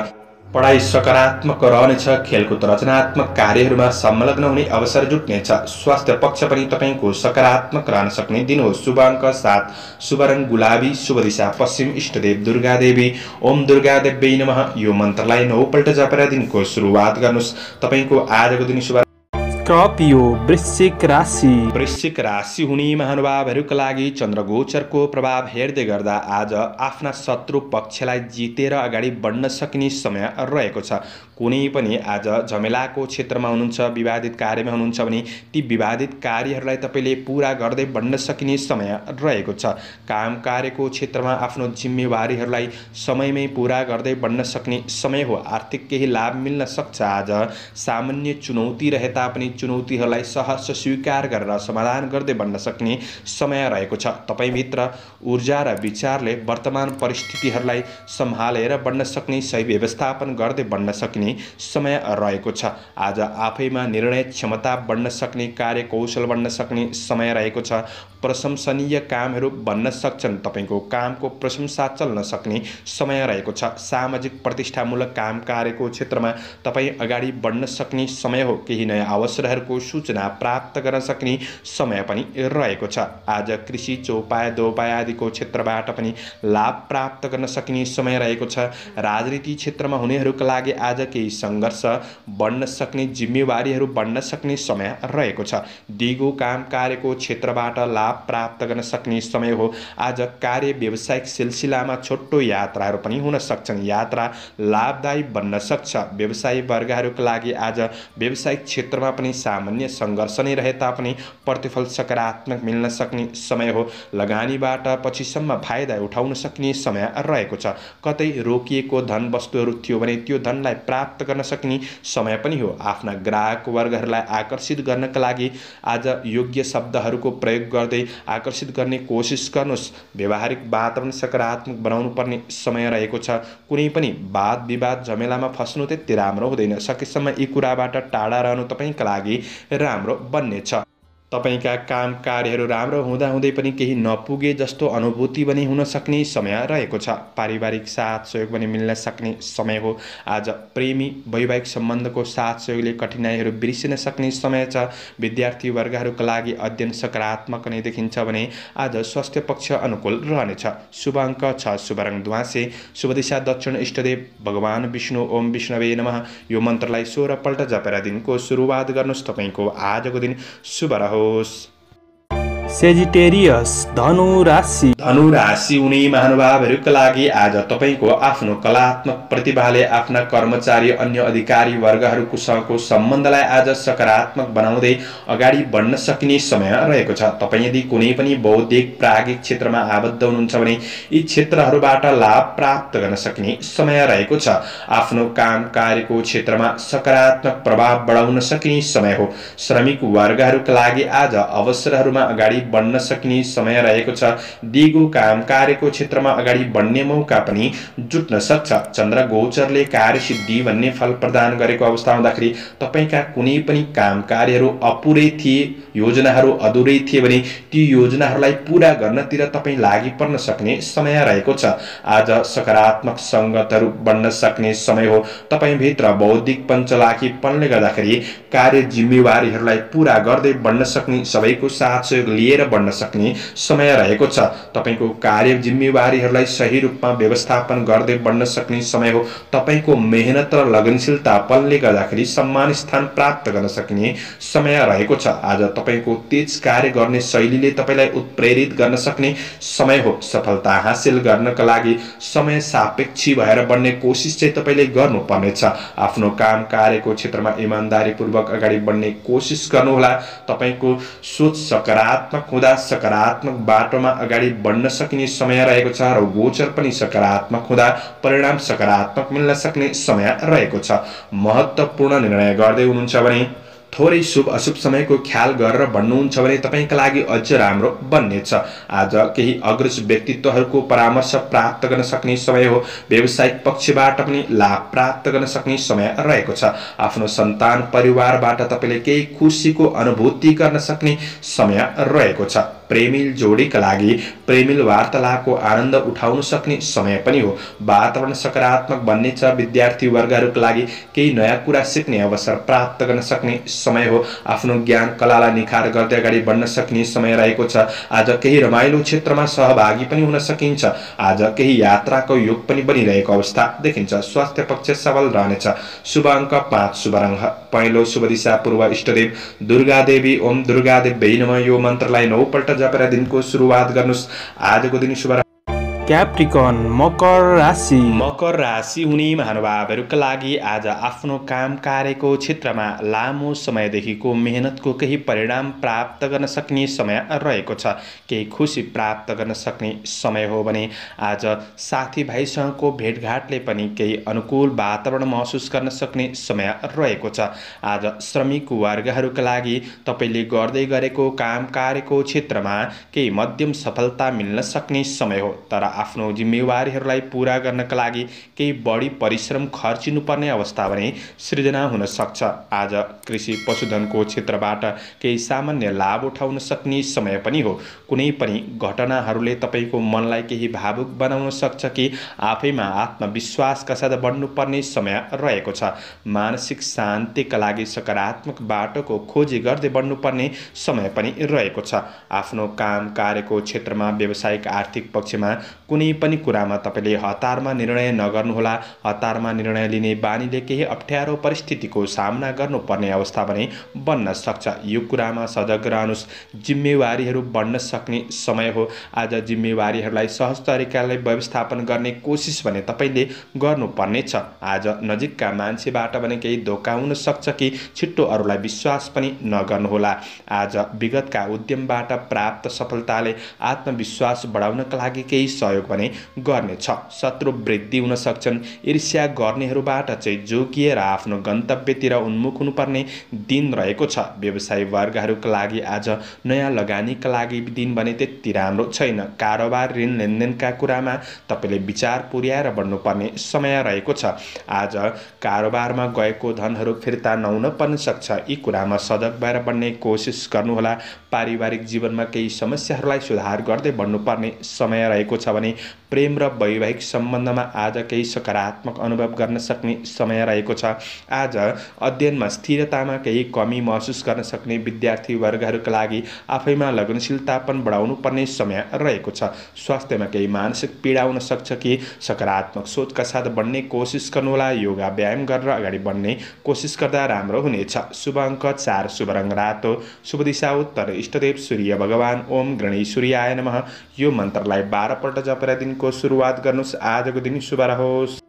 पढाइ सकारात्मक रहनेछ। खेलकुद रचनात्मक कार्यहरूमा संलग्न हुने अवसर जुट्नेछ। स्वास्थ्य पक्ष पनि तपाईको सकारात्मक रहन सक्ने दिन हो। शुभ अङ्क 7, शुभ रङ गुलाबी, शुभ दिशा पश्चिम, इष्टदेव दुर्गा देवी। ओम दुर्गा देवी नमः यो मन्त्रलाई 9 पल्ट जपेर दिनको सुरुवात गर्नुहोस्। तपाईको आजको दिन शुभ स्कर्पियो वृश्चिक राशि हुने महानुभावहरूका लागि चन्द्रगोचरको प्रभाव हेर्दै गर्दा आज आफ्ना शत्रु पक्षलाई जितेर अगाडि बढ्न सकिने समय रहेको छ। कुनै पनि आज झमेलाको क्षेत्रमा हुनुहुन्छ, विवादित कार्यमा हुनुहुन्छ भने ती विवादित कार्यहरूलाई तपाईँले पूरा गर्दै बढ्न सकिने समय रहेको छ। काम कार्यको क्षेत्रमा आफ्नो जिम्मेवारीहरूलाई समयमै पूरा गर्दै बढ्न सक्ने समय हो। आर्थिक केही लाभ मिल्न सक्छ। आज सामान्य चुनौती रहे तापनि चुनौतीहरूलाई सहज स्वीकार गरेर समाधान गर्दै बढ्न सक्ने समय रहेको छ। तपाईँभित्र ऊर्जा र विचारले वर्तमान परिस्थितिहरूलाई सम्हालेर बढ्न सक्ने, सही व्यवस्थापन गर्दै बढ्न सक्ने समय रहेको छ। आज आफैमा निर्णय क्षमता बढ्न सक्ने, कार्यकौशल बढ्न सक्ने समय रहेको छ। प्रशंसनीय कामहरू बन्न सक्छन्। तपाईँको कामको प्रशंसा चल्न सक्ने समय रहेको छ। सामाजिक प्रतिष्ठामूलक काम कार्यको क्षेत्रमा तपाईँ अगाडि बढ्न सक्ने समय हो। केही नयाँ अवसरहरूको सूचना प्राप्त गर्न सक्ने समय पनि रहेको छ। आज कृषि, चौपाया, दोपाय आदिको क्षेत्रबाट पनि लाभ प्राप्त गर्न सकिने समय रहेको छ। राजनीति क्षेत्रमा हुनेहरूका लागि आज केही सङ्घर्ष बढ्न सक्ने, जिम्मेवारीहरू बढ्न सक्ने समय रहेको छ। दिगो काम कार्यको क्षेत्रबाट लाभ प्राप्त गर्न सक्ने समय हो। आज कार्य व्यावसायिक सिलसिलामा छोटो यात्राहरू पनि हुन सक्छन्। यात्रा लाभदायी बन्न सक्छ। व्यवसायी वर्गहरूका लागि आज व्यावसायिक क्षेत्रमा पनि सामान्य सङ्घर्ष नै रहे तापनि प्रतिफल सकारात्मक मिल्न सक्ने समय हो। लगानीबाट पछिसम्म फाइदा उठाउन सक्ने समय रहेको छ। कतै रोकिएको धन वस्तुहरू थियो भने त्यो धनलाई प्राप्त गर्न सक्ने समय पनि हो। आफ्ना ग्राहक वर्गहरूलाई आकर्षित गर्नका लागि आज योग्य शब्दहरूको प्रयोग गर्दै आकर्षित गर्ने कोसिस गर्नुहोस्। व्यावहारिक वातावरण सकारात्मक बनाउनु पर्ने समय रहेको छ। कुनै पनि वाद विवाद झमेलामा फस्नु त्यति राम्रो हुँदैन। सकेसम्म यी कुराबाट टाढा रहनु तपाईँका लागि राम्रो बन्नेछ। तपाईका काम कार्यहरू राम्रो हुँदाहुँदै पनि केही नपुगे जस्तो अनुभूति पनि हुन सक्ने समय रहेको छ। पारिवारिक साथ सहयोग पनि मिल्न सक्ने समय हो। आज प्रेमी वैवाहिक सम्बन्धको साथ सहयोगले कठिनाइहरू बिर्सिन सक्ने समय छ। विद्यार्थी वर्गहरूका लागि अध्ययन सकारात्मक नै देखिन्छ भने आज स्वास्थ्य पक्ष अनुकूल रहनेछ। शुभ अङ्क 6, शुभ रङ ध्वाँसे, शुभ दिशा दक्षिण, इष्टदेव भगवान विष्णु। ओम विष्णवे नमः। यो मन्त्रलाई 16 पल्ट जपेर दिनको सुरुवात गर्नुहोस्। तपाईँको आजको दिन शुभ रहोस्। सेजिटेरियस धनु राशि। धनु राशि हुने महानुभावहरूका लागि आज तपाईँको आफ्नो कलात्मक प्रतिभाले आफ्ना कर्मचारी अन्य अधिकारी वर्गहरूसँगको सम्बन्धलाई आज सकारात्मक बनाउँदै अगाडि बढ्न सकिने समय रहेको छ। तपाईँ यदि कुनै पनि बौद्धिक प्राज्ञिक क्षेत्रमा आबद्ध हुनुहुन्छ भने यी क्षेत्रहरूबाट लाभ प्राप्त गर्न सकिने समय रहेको छ। आफ्नो काम कार्यको क्षेत्रमा सकारात्मक प्रभाव बढाउन सकिने समय हो। श्रमिक वर्गहरूका लागि आज अवसरहरूमा अगाडि बढ्न सकिने समय रहेको छ। दिगो काम कार्यको क्षेत्रमा अगाडि बढ्ने मौका पनि जुट्न सक्छ। चन्द्र गोचरले कार्यसिद्धि भन्ने फल प्रदान गरेको अवस्था हुँदाखेरि तपाईका कुनै पनि काम कार्यहरू अपुरै थिए, योजनाहरू अधुरै थिए भने ती योजनाहरूलाई पूरा गर्नतिर तपाईँ लागि पर्न सक्ने समय रहेको छ। आज सकारात्मक सङ्गतहरू बन्न सक्ने समय हो। तपाईँभित्र बौद्धिक पञ्चलाखीपनले गर्दाखेरि कार्य जिम्मेवारीहरूलाई पूरा गर्दै बढ्न सक्ने, सबैको साथ सहयोग लिएर बढ्न सक्ने समय रहेको छ। तपाईको कार्य जिम्मेवारीहरूलाई सही रूपमा व्यवस्थापन गर्दै बढ्न सक्ने समय हो। तपाईको मेहनत र लगनशीलतापनले गर्दाखेरि सम्मान स्थान प्राप्त गर्न सकिने समय रहेको छ। आज तपाईको तेज कार्य गर्ने शैलीले तपाईलाई उत्प्रेरित गर्न सक्ने समय हो। सफलता हासिल गर्नका लागि समय सापेक्षी भएर बढ्ने कोसिस चाहिँ तपाईले गर्नुपर्नेछ। आफ्नो काम कार्यको क्षेत्रमा इमानदारीपूर्वक अगाडि बढ्ने कोसिस गर्नुहोला। तपाईको सोच सकारात्मक हुँदा सकारात्मक बाटोमा अगाडि बढ्न सकिने समय रहेको छ र गोचर पनि सकारात्मक हुँदा परिणाम सकारात्मक मिल्न सक्ने समय रहेको छ। महत्त्वपूर्ण निर्णय गर्दै हुनुहुन्छ भने थोरै शुभ अशुभ समयको ख्याल गरेर बढ्नुहुन्छ भने तपाईका लागि अझ राम्रो बन्नेछ। आज केही अग्रज व्यक्तित्वहरूको परामर्श प्राप्त गर्न सक्ने समय हो। व्यावसायिक पक्षबाट पनि लाभ प्राप्त गर्न सक्ने समय रहेको छ। आफ्नो सन्तान परिवारबाट तपाईले केही खुसीको अनुभूति गर्न सक्ने समय रहेको छ। प्रेमिल जोडीका लागि प्रेमिल वार्तालापको आनन्द उठाउन सक्ने समय पनि हो। वातावरण सकारात्मक बन्नेछ। विद्यार्थी वर्गहरूका लागि केही नयाँ कुरा सिक्ने अवसर प्राप्त गर्न सक्ने समय हो। आफ्नो ज्ञान कलालाई निखार गर्दै अगाडि बढ्न सक्ने समय रहेको छ। आज केही रमाइलो क्षेत्रमा सहभागी पनि हुन सकिन्छ। आज केही यात्राको योग पनि बनिरहेको अवस्था देखिन्छ। स्वास्थ्य पक्ष सबल रहनेछ। शुभ अङ्क 5, शुभ रङ पहेँलो, शुभ दिशा पूर्व, इष्टदेव दुर्गा देवी। ओम दुर्गा देवी नमः। यो मन्त्रलाई 9 पल्ट जपेर दिनको सुरुवात गर्नुहोस्। आजको दिन शुभ। क्याप्रिकन मकर राशि। मकर राशि हुने महानुभावहरूका लागि आज आफ्नो काम कार्यको क्षेत्रमा लामो समयदेखिको मेहनतको केही परिणाम प्राप्त गर्न सक्ने समय रहेको छ। केही खुसी प्राप्त गर्न सक्ने समय हो भने आज साथीभाइसँगको भेटघाटले पनि केही अनुकूल वातावरण महसुस गर्न सक्ने समय रहेको छ। आज श्रमिक वर्गहरूका लागि तपाईँले गर्दै गरेको काम कार्यको क्षेत्रमा केही मध्यम सफलता मिल्न सक्ने समय हो। तर आफ्नो जिम्मेवारीहरूलाई पूरा गर्नका लागि केही बढी परिश्रम खर्चिनुपर्ने अवस्था भने सृजना हुन सक्छ। आज कृषि पशुधनको क्षेत्रबाट केही सामान्य लाभ उठाउन सक्ने समय पनि हो। कुनै पनि घटनाहरूले तपाईँको मनलाई केही भावुक बनाउन सक्छ कि आफैमा आत्मविश्वासका साथ बढ्नुपर्ने समय रहेको छ। मानसिक शान्तिका लागि सकारात्मक बाटोको खोजी गर्दै बढ्नुपर्ने समय पनि रहेको छ। आफ्नो काम कार्यको क्षेत्रमा व्यावसायिक आर्थिक पक्षमा कुनै पनि कुरामा तपाईले हतारमा निर्णय नगर्नुहोला। हतारमा निर्णय लिने बानीले केही अप्ठ्यारो परिस्थितिको सामना गर्नुपर्ने अवस्था पनि बन्न सक्छ। यो कुरामा सजग रहनुहोस्। जिम्मेवारीहरू बढ्न सक्ने समय हो। आज जिम्मेवारीहरूलाई सहज तरिकाले व्यवस्थापन गर्ने कोसिस भने तपाईले गर्नुपर्नेछ। आज नजिकका मान्छेबाट भने केही धोका हुन सक्छ कि छिट्टो अरूलाई विश्वास पनि नगर्नुहोला। आज विगतका उद्यमबाट प्राप्त सफलताले आत्मविश्वास बढाउनका लागि केही सहयोग सहयोग भने गर्नेछ। शत्रु वृद्धि हुन सक्छन्। ईर्ष्या गर्नेहरूबाट चाहिँ जोगिएर आफ्नो गन्तव्यतिर उन्मुख हुनुपर्ने दिन रहेको छ। व्यवसायी वर्गहरूका लागि आज नयाँ लगानीका लागि दिन भने त्यति राम्रो छैन। कारोबार ऋण लेनदेनका कुरामा तपाईँले विचार पुर्याएर बढ्नुपर्ने समय रहेको छ। आज कारोबारमा गएको धनहरू फिर्ता नहुन पनि सक्छ। यी कुरामा सजग भएर बढ्ने कोसिस गर्नुहोला। पारिवारिक जीवनमा केही समस्याहरूलाई सुधार गर्दै बढ्नुपर्ने समय रहेको छ भने प्रेम र वैवाहिक सम्बन्धमा आज केही सकारात्मक अनुभव गर्न सक्ने समय रहेको छ। आज अध्ययनमा स्थिरतामा केही कमी महसुस गर्न सक्ने विद्यार्थी वर्गहरूका लागि आफैमा लगनशीलता पनि बढाउनु पर्ने समय रहेको छ। स्वास्थ्यमा केही मानसिक पीडा हुन सक्छ कि सकारात्मक सोचका साथ बढ्ने कोसिस गर्नुहोला। योगा व्यायाम गरेर अगाडि बढ्ने कोसिस गर्दा राम्रो हुनेछ। शुभ अङ्क 4, शुभ रङ रातो, शुभ दिशा उत्तर, इष्टदेव सूर्य भगवान। ओम गणेशाय नमः। यो मन्त्रलाई 12 पल्ट जपेर दिनको सुरुवात गर्नुहोस्। आजको दिन शुभ रहोस्।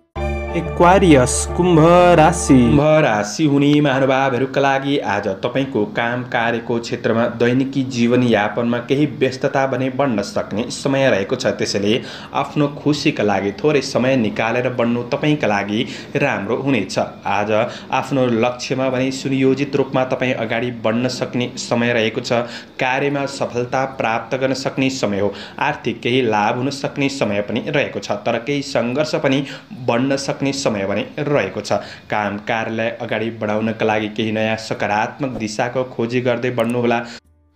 एक्वारियस कुम्भ राशि। कुम्भ राशि हुने महानुभावहरूका लागि आज तपाईँको काम कार्यको क्षेत्रमा दैनिकी जीवनयापनमा केही व्यस्तता भने बढ्न सक्ने समय रहेको छ। त्यसैले आफ्नो खुसीका लागि थोरै समय निकालेर बढ्नु तपाईँका लागि राम्रो हुनेछ। आज आफ्नो लक्ष्यमा भने सुनियोजित रूपमा तपाईँ अगाडि बढ्न सक्ने समय रहेको छ। कार्यमा सफलता प्राप्त गर्न सक्ने समय हो। आर्थिक केही लाभ हुन सक्ने समय पनि रहेको छ। तर केही सङ्घर्ष पनि बढ्न सक्ने समय भने रहेको छ। काम कार्यलाई अगाडि बढाउनका लागि केही नयाँ सकारात्मक दिशाको खोजी गर्दै बढ्नुहोला।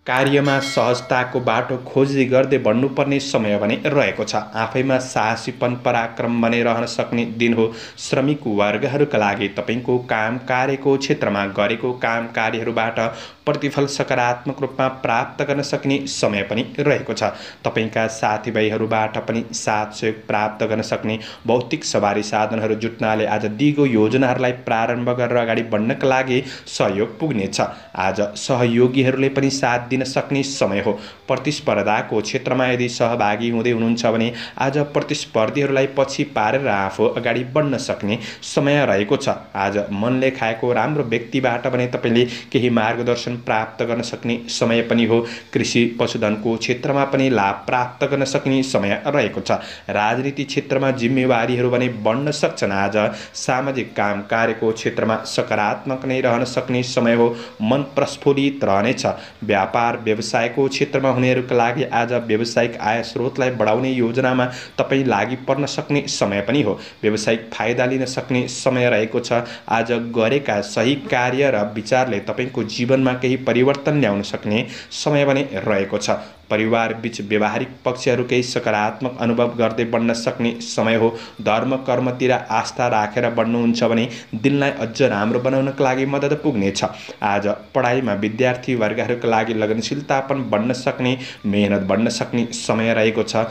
कार्यमा सहजताको बाटो खोजी गर्दै बढ्नुपर्ने समय भने रहेको छ। आफैमा साहसीपन पराक्रम भने रहन सक्ने दिन हो। श्रमिक वर्गहरूका लागि तपाईँको काम कार्यको क्षेत्रमा गरेको काम कार्यहरूबाट प्रतिफल सकारात्मक रूपमा प्राप्त गर्न सक्ने समय पनि रहेको छ। तपाईँका साथीभाइहरूबाट पनि साथ सहयोग प्राप्त गर्न सक्ने भौतिक सवारी साधनहरू जुट्नाले आज दिगो योजनाहरूलाई प्रारम्भ गरेर अगाडि बढ्नका लागि सहयोग पुग्नेछ। आज सहयोगीहरूले पनि साथ दिन सक्ने समय हो। प्रतिस्पर्धाको क्षेत्रमा यदि सहभागी हुँदै हुनुहुन्छ भने आज प्रतिस्पर्धीहरूलाई पछि पारेर आफू अगाडि बढ्न सक्ने समय रहेको छ। आज मनले खाएको राम्रो व्यक्तिबाट भने तपाईँले केही मार्गदर्शन प्राप्त गर्न सक्ने समय पनि हो। कृषि पशुधनको क्षेत्रमा पनि लाभ प्राप्त गर्न सक्ने समय रहेको छ। राजनीति क्षेत्रमा जिम्मेवारीहरू भने बढ्न सक्छन्। आज सामाजिक काम कार्यको क्षेत्रमा सकारात्मक नै रहन सक्ने समय हो। मन प्रस्फुलित रहनेछ। व्यापार व्यवसायको क्षेत्रमा हुनेहरूका लागि आज व्यावसायिक आय स्रोतलाई बढाउने योजनामा तपाईँ लागि पर्न सक्ने समय पनि हो। व्यावसायिक फाइदा लिन सक्ने समय रहेको छ। आज गरेका सही कार्य र विचारले तपाईँको जीवनमा केही परिवर्तन ल्याउन सक्ने समय पनि रहेको छ। परिवार बीच व्यवहारिक पक्षहरू केही सकारात्मक अनुभव गर्दै बढ्न सक्ने समय हो। धर्म कर्मतिर आस्था राखेर बढ्नुहुन्छ भने दिनलाई अझ राम्रो बनाउनका लागि मद्दत पुग्नेछ। आज पढाइमा विद्यार्थी वर्गहरूका लागि लगनशीलता पनि बढ्न सक्ने, मेहनत बढ्न सक्ने समय रहेको छ।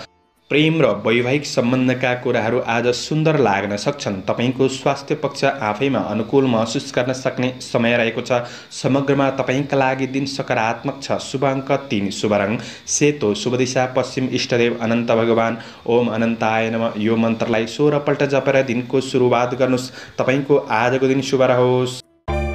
प्रेम र वैवाहिक सम्बन्धका कुराहरू आज सुन्दर लाग्न सक्छन्। तपाईँको स्वास्थ्य पक्ष आफैमा अनुकूल महसुस गर्न सक्ने समय रहेको छ। समग्रमा तपाईँका लागि दिन सकारात्मक छ। शुभ अङ्क 3, शुभ रङ सेतो, शुभ दिशा पश्चिम, इष्टदेव अनन्त भगवान। ओम अनन्ताय नमः। यो मन्त्रलाई 16 पल्ट जपेर दिनको सुरुवात गर्नुहोस्। तपाईँको आजको दिन शुभ रहोस्।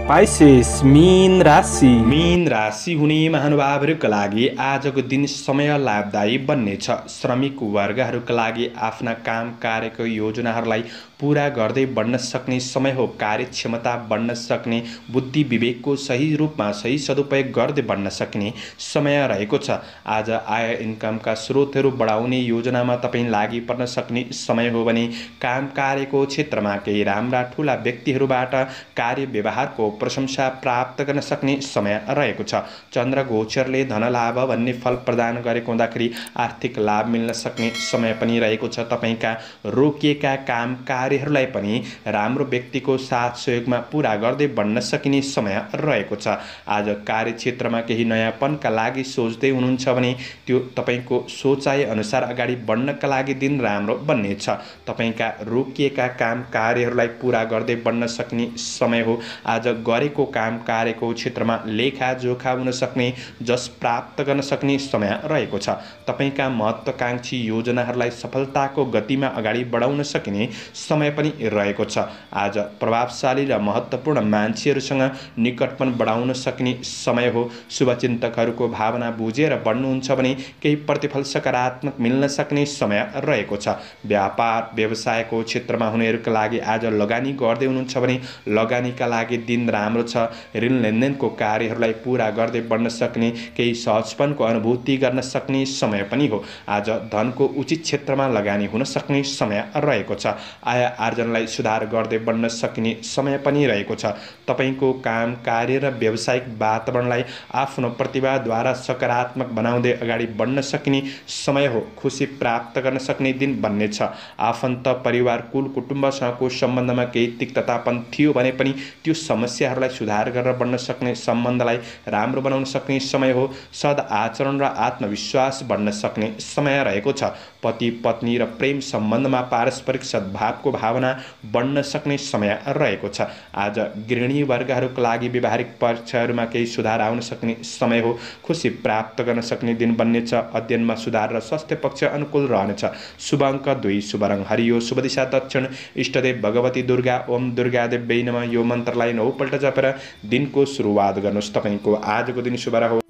पाइसेस मीन राशि। मीन राशि हुने महानुभावहरूका लागि आजको दिन समय लाभदायी बन्नेछ। श्रमिक वर्गहरूका लागि आफ्ना काम कार्यको योजनाहरूलाई पूरा गर्दै बढ्न सक्ने समय हो। कार्यक्षमता बढ्न सक्ने, बुद्धि विवेकको सही रूपमा सही सदुपयोग गर्दै बढ्न सक्ने समय रहेको छ। आज आय इन्कमका स्रोतहरू बढाउने योजनामा तपाईँ लागि पर्न सक्ने समय हो भने काम कार्यको क्षेत्रमा केही राम्रा ठुला व्यक्तिहरूबाट कार्य व्यवहारको प्रशंसा प्राप्त गर्न सक्ने समय रहेको छ। चन्द्र गोचरले धनलाभ भन्ने फल प्रदान गरेको हुँदाखेरि आर्थिक लाभ मिल्न सक्ने समय पनि रहेको छ। तपाईँका रोकिएका काम कार्यहरूलाई पनि राम्रो व्यक्तिको साथ सहयोगमा पुरा गर्दै बढ्न सकिने समय रहेको छ। आज कार्यक्षेत्रमा केही नयाँपनका लागि सोच्दै हुनुहुन्छ भने त्यो तपाईँको सोचाइ अनुसार अगाडि बढ्नका लागि दिन राम्रो बन्नेछ। तपाईँका रोकिएका काम कार्यहरूलाई पुरा गर्दै बढ्न सक्ने समय हो। आज गरेको काम कार्यको क्षेत्रमा लेखाजोखा हुन सक्ने, जस प्राप्त गर्न सक्ने समय रहेको छ। तपाईँका महत्त्वाकांक्षी योजनाहरूलाई सफलताको गतिमा अगाडि बढाउन सकिने समय पनि रहेको छ। आज प्रभावशाली र महत्त्वपूर्ण मान्छेहरूसँग निकटपन बढाउन सक्ने समय हो। शुभचिन्तकहरूको भावना बुझेर बढ्नुहुन्छ भने केही प्रतिफल सकारात्मक मिल्न सक्ने समय रहेको छ। व्यापार व्यवसायको क्षेत्रमा हुनेहरूका लागि आज लगानी गर्दै हुनुहुन्छ भने लगानीका लागि दिन राम्रो छ। ऋण लेनदेनको कार्यहरूलाई पूरा गर्दै बढ्न सक्ने, केही सहजपनको अनुभूति गर्न सक्ने समय पनि हो। आज धनको उचित क्षेत्रमा लगानी हुन सक्ने समय रहेको छ। आय आर्जनलाई सुधार गर्दै बढ्न सक्ने समय पनि रहेको छ। तपाईको काम कार्य र व्यावसायिक वातावरणलाई आफ्नो प्रतिभाद्वारा सकारात्मक बनाउँदै अगाडि बढ्न सक्ने समय हो। खुसी प्राप्त गर्न सक्ने दिन बन्नेछ। आफन्त परिवार कुल कुटुम्बसँगको सम्बन्धमा केही तिक्ततापन थियो भने पनि त्यो समस्याहरूलाई सुधार गरेर बढ्न सक्ने, सम्बन्धलाई राम्रो बनाउन सक्ने समय हो। सद आचरण र आत्मविश्वास बढ्न सक्ने समय रहेको छ। पति पत्नी र प्रेम सम्बन्धमा पारस्परिक सद्भावको भावना बढ्न सक्ने समय रहेको छ। आज गृहिणी वर्गहरूका लागि व्यवहारिक पक्षहरूमा केही सुधार आउन सक्ने समय हो। खुसी प्राप्त गर्न सक्ने दिन बन्नेछ। अध्ययनमा सुधार र स्वास्थ्य पक्ष अनुकूल रहनेछ। शुभ अङ्क 2, शुभ रङ हरियो, शुभ दिशा दक्षिण, इष्टदेव भगवती दुर्गा। ओम दुर्गादेव्यै नमः यो मन्त्रलाई 9 पल्ट जपेर दिनको सुरुवात गर्नुहोस्। तपाईँको आजको दिन शुभ रहोस्।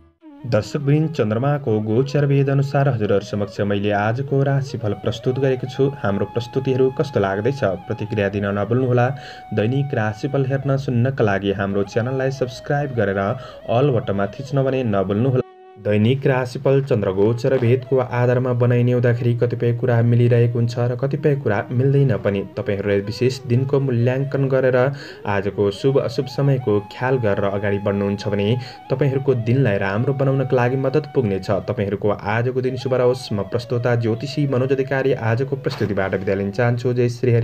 दर्शकवृन्द, चन्द्रमाको गोचर वेद अनुसार हजुरहरू समक्ष मैले आजको राशिफल प्रस्तुत गरेको छु। हाम्रो प्रस्तुतिहरू कस्तो लाग्दैछ प्रतिक्रिया दिन नभुल्नुहोला। दैनिक राशिफल हेर्न सुन्नका लागि हाम्रो च्यानललाई सब्स्क्राइब गरेर अल बटनमा थिच्न भने नभुल्नुहोला। दैनिक राशिफल चन्द्रगोचर भेदको आधारमा बनाइने हुँदाखेरि कतिपय कुरा मिलिरहेको हुन्छ र कतिपय कुरा मिल्दैन पनि। तपाईहरूले विशेष दिनको मूल्याङ्कन गरेर आजको शुभ अशुभ समयको ख्याल गरेर अगाडि बढ्नुहुन्छ भने तपाईहरूको दिनलाई राम्रो बनाउनका लागि मद्दत पुग्नेछ। तपाईहरूको आजको दिन शुभ रहोस्। म प्रस्तोता ज्योतिषी मनोज अधिकारी आजको प्रस्तुतिबाट बिदा लिन चाहन्छु। जय श्री हरि।